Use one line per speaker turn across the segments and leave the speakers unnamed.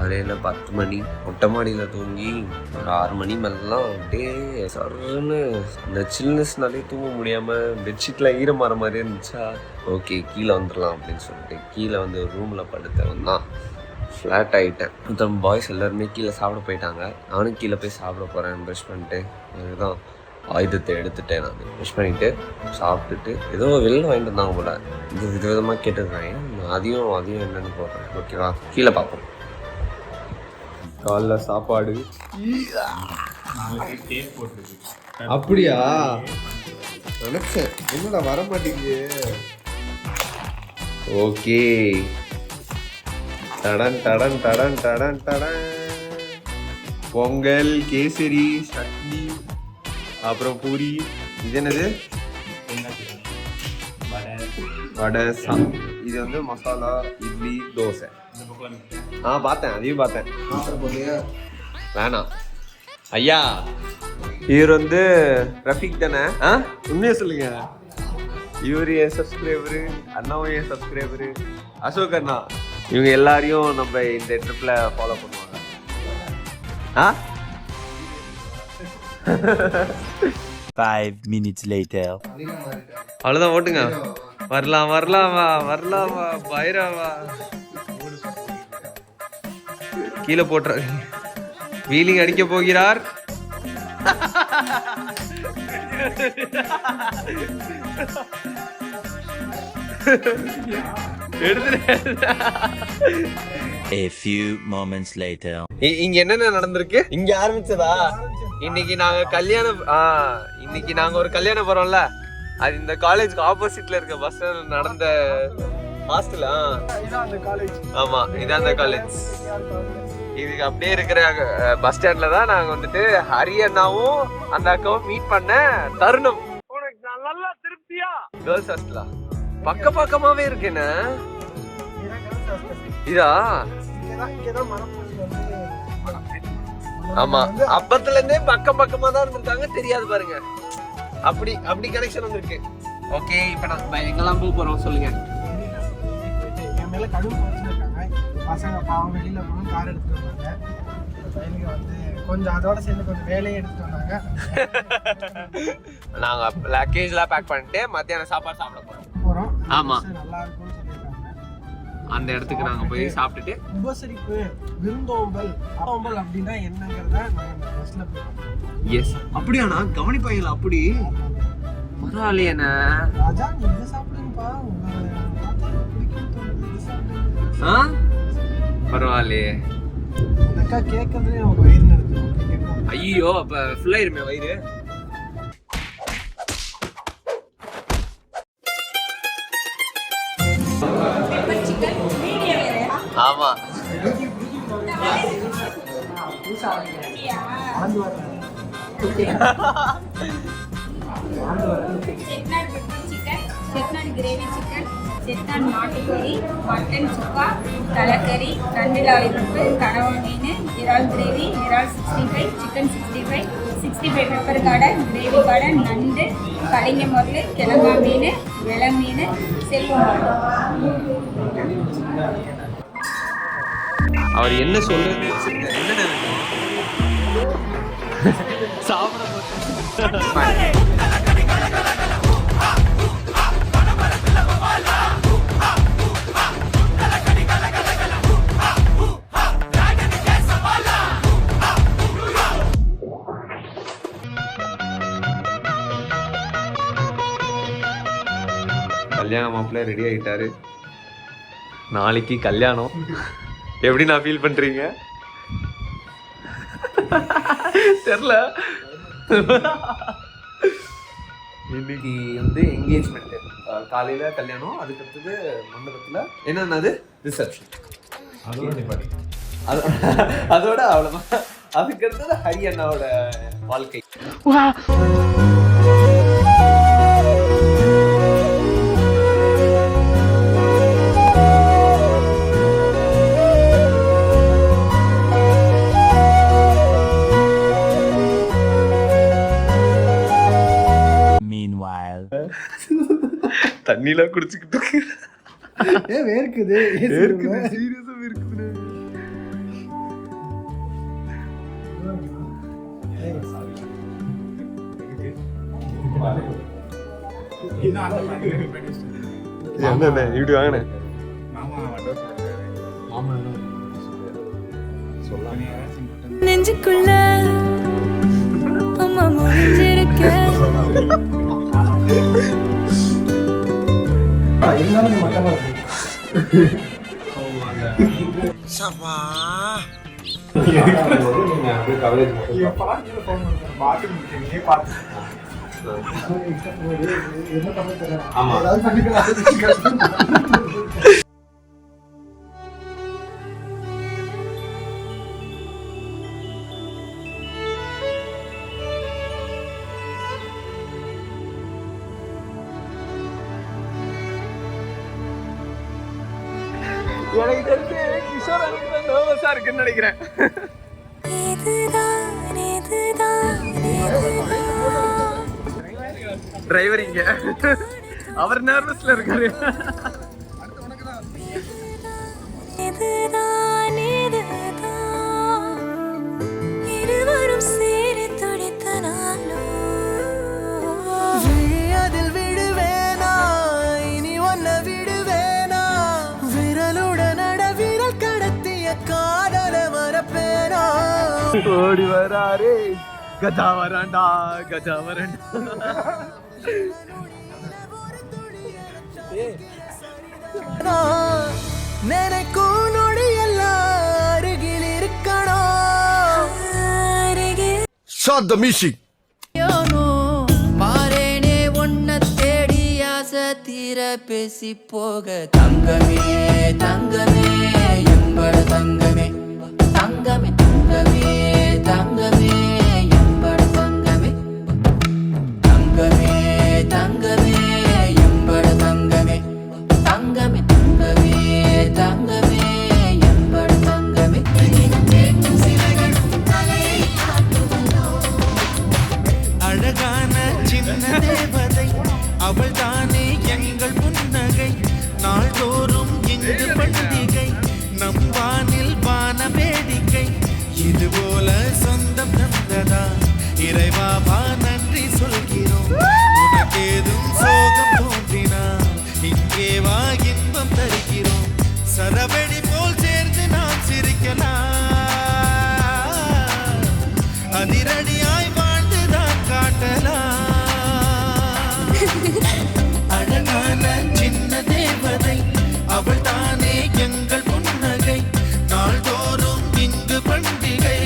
காலையில் 10 மணி மொட்டை மாடியில் தூங்கி ஒரு 6 மணி மேலாம் அப்படியே சருன்னு இந்த சில்னஸ்னாலே தூங்க முடியாமல் பெட்ஷீட்டில் ஈரமாற மாதிரியே இருந்துச்சா, ஓகே கீழே வந்துடலாம் அப்படின்னு சொல்லிட்டு கீழே வந்து ரூமில் படுத்தவன் தான் ஃப்ளாட் ஆகிட்டேன். மொத்தம் பாய்ஸ் எல்லாருமே கீழே சாப்பிட போயிட்டாங்க. நானும் கீழே போய் சாப்பிட போகிறேன் ப்ரஷ் பண்ணிட்டு. அதுதான் ஆயுதத்தை எடுத்துட்டேன். நான் ப்ரஷ் பண்ணிவிட்டு சாப்பிட்டுட்டு ஏதோ வெளில வாங்கிட்டு வந்தாங்க போல, இது விதவிதமாக கேட்டுருக்காங்க. அதையும் என்னென்னு போடுறேன். ஓகேவா, கீழே பார்ப்போம். காலைல சாப்பாடு. அப்படியா நினைச்சேன், என்னடா வர மாட்டேங்குது. ஓகே, டடன் டடன் டடன் டடன் டடன். பொங்கல், கேசரி, சட்னி, அப்புறம் பூரி. இது என்னது? வடை. இது வந்து மசாலா இட்லி தோசை. பார்த்தேன், அதையும் பார்த்தேன். வேணாம் ஐயா. இவர் வந்து ரஃபிக் தானே? உண்மையாக சொல்லுங்க. இவர் என் சப்ஸ்கிரைபரு, அண்ணாவும் என் சப்ஸ்கிரைபரு, அசோக் அண்ணா. இவங்க எல்லாரையும் நம்ம இந்த ட்ரிப்பில் ஃபாலோ பண்ணுவாங்க.
Five minutes later.
அவ்வளோதான், ஓட்டுங்க. வரலாமா பைரவா. கீழே போட்டுற. வீலிங் அடிக்க போகிறார்.
A few moments later.
இங்க என்னென்ன நடந்திருக்கு? இங்க ஆரம்பிச்சதா? இன்னைக்கு நாங்க ஒரு கல்யாணம் போறோம்ல, அது இந்த காலேஜ்க்கு ஆப்போசிட்ல இருக்க பஸ் ஸ்டாண்ட் நடந்த ஹாஸ்டல். ஆமா, இதான் அந்த காலேஜ். இதுக்கு அப்படியே இருக்கிற பஸ் ஸ்டாண்ட்ல தான் நாங்க வந்துட்டு ஹரி அண்ணாவும் அந்த அக்காவும் மீட் பண்ண தருணம். நல்லா திருப்தியா கேர்ள்ஸ் ஹாஸ்டலா? பக்கமாவே இருக்குன்னு. இதா? ஆமா, அப்பத்துல இருந்தே பக்கமா தான் இருந்திருக்காங்க, தெரியாது பாருங்க. அப்படி கனெக்ஷன் வந்திருக்கு. ஓகே, இப்ப நம்ம எங்கெல்லாம் போறோம் சொல்லுங்க.
என் மேல கடும் வச்சிருக்காங்க பசங்க. பாவம் வெளியில போகணும், கார் எடுத்துட்டு வந்தாங்க. பையனுக்கு வந்து கொஞ்சம் அதோட சேர்ந்து கொஞ்சம் வேலையை எடுத்துட்டு வந்தாங்க.
நாங்க லக்கேஜ்லாம் பேக் பண்ணிட்டு மத்தியானம் சாப்பாடு சாப்பிட போறோம். ஆமா,
நல்லா இருக்கும்னு சொல்லியிருக்காங்க.
அந்த இடத்துக்கு நாங்க போய் சாப்பிட்டுட்டு
உபசரிப்பு, விருந்தோம்பல் அப்படின்னா என்னங்கிறத நாங்க பஸ்ல போறோம்.
எஸ், அப்படியாண்ணா? கவனிப்பாங்களா? அப்படி பரவாயில்லையண்ணா.
ராஜா, நீ இதை சாப்பிடுங்கப்பா,
பரவாயில்லையே.
அக்கா கேட்கறதுலே அவங்க வயிறு நடக்கும்.
ஐயோ, அப்ப ஃபுல் ஆயிருமே வயிறு. ஆமா,
செட்நாடு கிரேவி சிக்கன், செட்நாடு நாட்டுக்கறி, மட்டன் சுக்கா, தலைக்கறி, நண்டு லாலிபப்பு, கனவா மீன், இறால் கிரேவி, இறால் 65, சிக்கன் 65, 65 பெப்பர் கார்டன், கிரேவி கார்டன், நண்டு, கலிங்க முரல், கிழங்கா மீன், வெள மீன், செல்வம்.
அவர் என்ன சொல்லுன்னு என்ன சாப்பிட கல்யாண மாப்பிள்ளை ரெடி ஆகிட்டாரு. நாளைக்கு கல்யாணம். எப்படி நான் ஃபீல் பண்றீங்க தெரியல. இன்னைக்கு வந்து என்கேஜ்மெண்ட், காலையில கல்யாணம், அதுக்கடுத்தது மண்டபத்துல என்னது ரிசப்ஷன். அதோட அவ்வளவுதான். அதுக்கடுத்தது ஹரி அண்ணாவோட வாழ்க்கை. தண்ணிலாம் குடிச்சுக்கிட்டு இருக்கு.
வேர்க்குது.
சீரியஸா வேர்க்குது. என்ன இப்படி வாங்கினே
நெஞ்சுக்குள்ள அம்மா முடிஞ்சிருக்க
இருந்தாலும் மட்டமா இருக்கு. இவன் பாட்டுல phone பண்றான். bathroom இருக்கு, நீயே பாத்து. என்ன பண்ண தெரியல. ஏதாவது பண்ணிக்கலாம். எனக்கு தெரிஞ்சு கிஷோர் நர்வஸா இருக்குன்னு நினைக்கிறேன். டிரைவர் இங்க அவர் நர்வஸ்ல இருக்காரு.
இருவரும் சேரி துடித்தனாலோ அதில் விடுவேனா இனி ஒன்ன விடுவேனா விரலுடன் விரல் கடத்திய காதல மறப்பேனா
ஓடி வராரே கஜா வராண்டா கஜா வராண்டா.
நினைக்கும் நொடி எல்லாம் அருகில் இருக்கணும்.
Shut the music.
மாறேனே ஒன்ன தேடி ஆசை தீர பேசி போக தங்கமே தங்கமே எம்பட தங்கமே தங்கமே தங்கமே தங்கமே எம்பட தங்கமே தங்கமே தங்கமே எம்பட தங்கமே தங்கமே தங்கமே தங்கமே எம்பட தங்கமே
அழகான சின்ன தேவதை அவள் தானே எங்கள் புன்னகை நாள்தோறும் இங்கு பண்டிகை நம் வானில் வான வேடிக்கை இது போல சொந்தம் தந்ததா இறைவாவா நன்றி சொல்கிறோம் உனக்கேதும் சோகம் தோன்றினா இங்கே வா இன்பம் தருகிறோம் சரவெடி போல் சேர்ந்து நாம் சிரிக்கலாம் அதிரடியாய் வாழ்ந்துதான் காட்டலாம் அழகான சின்ன தேவதை அவள் தானே எங்கள் புன்னகை நாள்தோறும் இங்கு பண்டிகை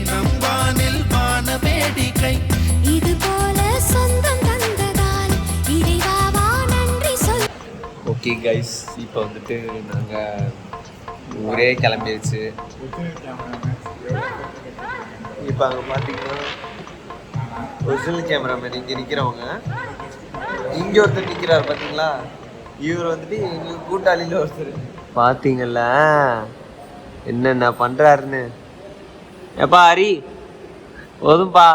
நம் வானில் வான வேடிக்கை
இது போல சொந்தம் தந்ததால் இறைவாவா நன்றி சொல்.
ஓகே கைஸ், இப்போ வந்துட்டு நாங்கள் ஊரே கிளம்பிடுச்சு. இப்போ அங்கே பார்த்தீங்கன்னா ஒரிஜினல் கேமராமேன் இங்கே நிற்கிறவங்க, இங்கே ஒருத்தர் நிற்கிறார் பார்த்தீங்களா, இவர் வந்துட்டு எங்களுக்கு கூட்டாளியில் ஒருத்தர். பார்த்தீங்கல்ல என்னென்ன பண்ணுறாருன்னு. எப்பா ஹரி போதும்பா.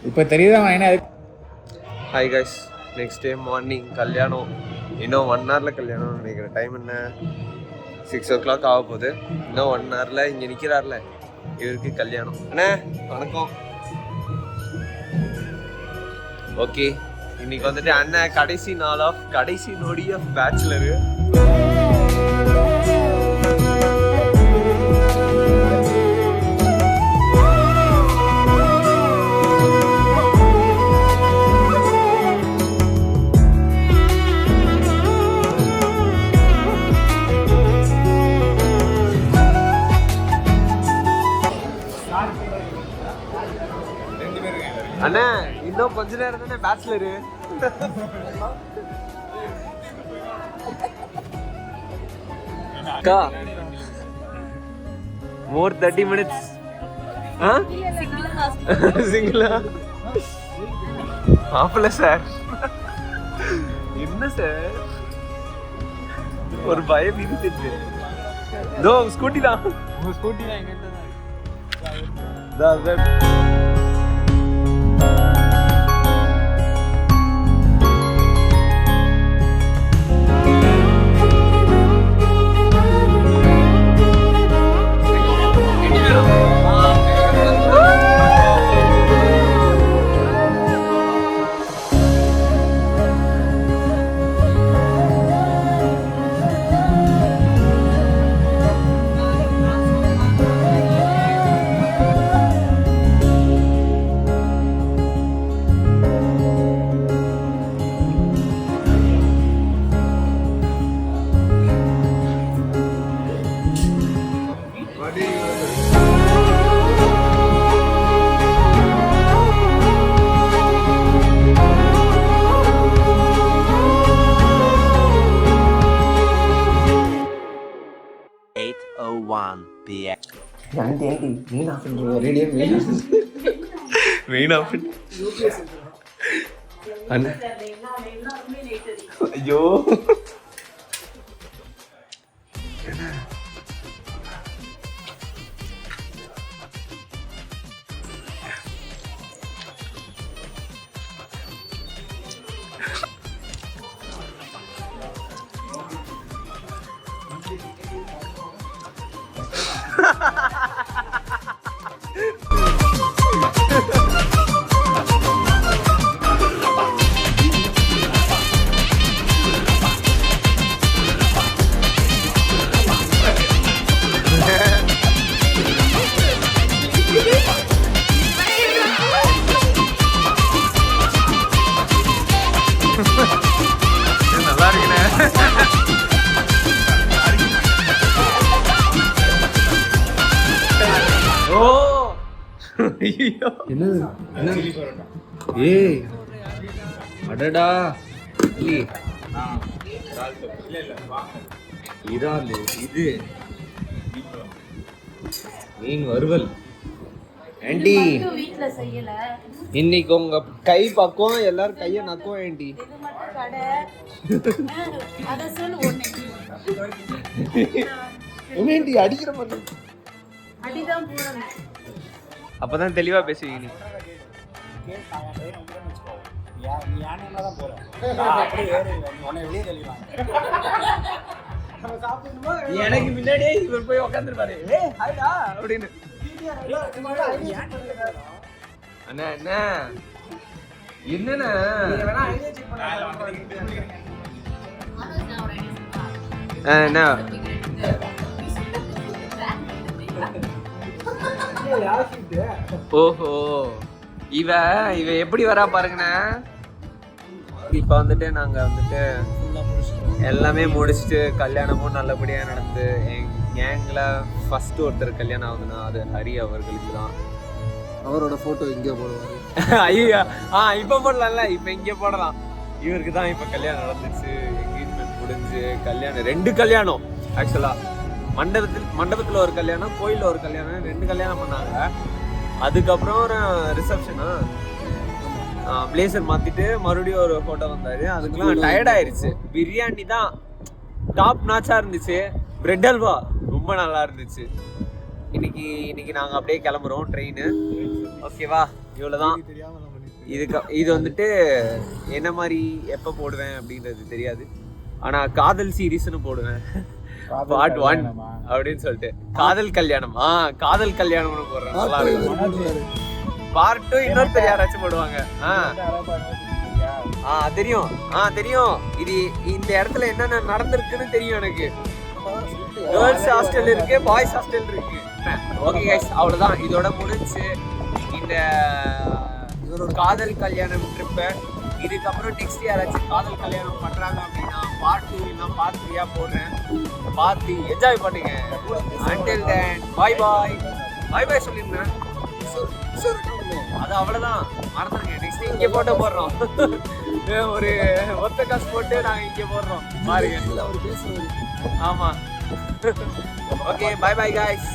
இப்ப தெரியுதா என்ன?
Hi guys, next day morning கல்யாணம். இன்னும் 1 hourல கல்யாணம்னு நினைக்கிறேன். டைம் என்ன, 6 o'clock ஆக போகுது. இன்னும் 1 hourல இங்கே நிற்கிறார்ல இவருக்கு கல்யாணம். அண்ணே வணக்கம். ஓகே, இன்னைக்கு வந்துட்டு அண்ணன் கடைசி நொடி ஆஃப் பேச்சுலரு. அண்ணா இன்னும் கொஞ்ச நேரம் தானே பேச்சுலரு. அக்கா more 30 minutes. சிங்கிளா ஆப்பல சார். என்ன சார் ஒரு பயம் இருந்துச்சு. இதோ ஸ்கூட்டி தான்.
ஸ்கூட்டி தான் எங்கிட்ட
தான்.
p.m.
ஆண்டி மெயின் ஆஃப் பண்ணுறோம் ரேடியோ மெயின் ஆஃப் அண்ணா ஐயோ நல்லா இருக்குண்ணே. ஓ ஐயோ என்னது ஏய் அடடா இல்லி இறால் இது மீன் வறுவல். ஆண்டி
வீட்ல செய்யல,
இன்னைக்கு உங்க கை பக்கம் எல்லாரும் கைய நக்குவோம் ஆண்டி.
இது மட்டும் கடை. அத சொல்லு ஒண்ணு
ஆண்டி அடிக்கிற மாதிரி
அடிதான் போறேன்.
அப்பதான் தெளிவா பேசுவீங்க நீ. எனக்கு முன்னாடியே இவர் போய் உட்காந்துருப்பாரு அப்படின்னு. அண்ணா அண்ணா என்னண்ணா என்ன ஓஹோ இவ எப்படி வரா பாருங்கண்ணா. இப்ப வந்துட்டு நாங்க வந்துட்டு எல்லாமே முடிச்சுட்டு கல்யாணமும் நல்லபடியா நடந்து என் கேங்ல ஃபர்ஸ்ட் ஒருத்தர் கல்யாணம் ஆகுதுன்னா அது ஹரி அவர்களுக்கு தான்.
அவரோட போட்டோ இங்கே போடுவாரு.
ஐயா இப்ப போடலாம்ல, இப்ப இங்க போடலாம். இவருக்கு தான் இப்ப கல்யாணம் நடந்துச்சு, என்கேஜ்மெண்ட் முடிஞ்சு கல்யாணம், 2 கல்யாணம் ஆக்சுவலா. மண்டபத்துல ஒரு கல்யாணம், கோயில்ல ஒரு கல்யாணம், 2 கல்யாணம் பண்ணாங்க. அதுக்கப்புறம் ஒரு ரிசப்ஷனா பிளேசர் மாத்திட்டு மறுபடியும் ஒரு போட்டோ வந்தாரு. அதுக்கெல்லாம் டயர்ட் ஆயிருச்சு. பிரியாணி தான் டாப் நாச்சா இருந்துச்சு, பிரெட் அல்வா ரொம்ப நல்லா இருந்துச்சு. இன்னைக்கு நாங்க அப்படியே கிளம்புறோம் ட்ரெயின். ஓகேவா, இவ்வளவுதான். இது வந்துட்டு என்ன மாதிரி எப்ப போடுவேன் அப்படின்றது தெரியாது. ஆனா காதல் சீரீஸ்னு போடுவேன், பார்ட் 1 அப்படின்னு சொல்லிட்டு. காதல் கல்யாணம், காதல் கல்யாணம்னு போடுறேன், நல்லா இருக்கும். பார்ட் 2 இன்னொருத்தர் யாராச்சும் போடுவாங்க. தெரியும் தெரியும். இது இந்த இடத்துல என்னென்ன நடந்திருக்குன்னு தெரியும் எனக்கு. கேர்ள்ஸ் ஹாஸ்டல் இருக்கு, பாய்ஸ் ஹாஸ்டல் இருக்கு. ஓகே கைஸ், அவ்வளவுதான். இதோட முடிஞ்சு இந்த காதல் கல்யாணம் ட்ரிப்பை. இதுக்கப்புறம் நெக்ஸ்ட் யாராச்சும் காதல் கல்யாணம் பண்றாங்க அப்படின்னா பார்ட் 2 இல்லைன்னா பார்ட் 3 போடுறேன். பார்த்து என்ஜாய் பண்ணுங்க. Until then, bye bye சொல்லிருந்தேன். அது அவ்வளவுதான், மறந்துருங்க. நெக்ஸ்ட் இங்க போட்டோ போடுறோம். ஒரு ஒத்த காசு போட்டு நாங்க இங்க போடுறோம் பாருங்க. ஆமா. Okay, bye bye guys.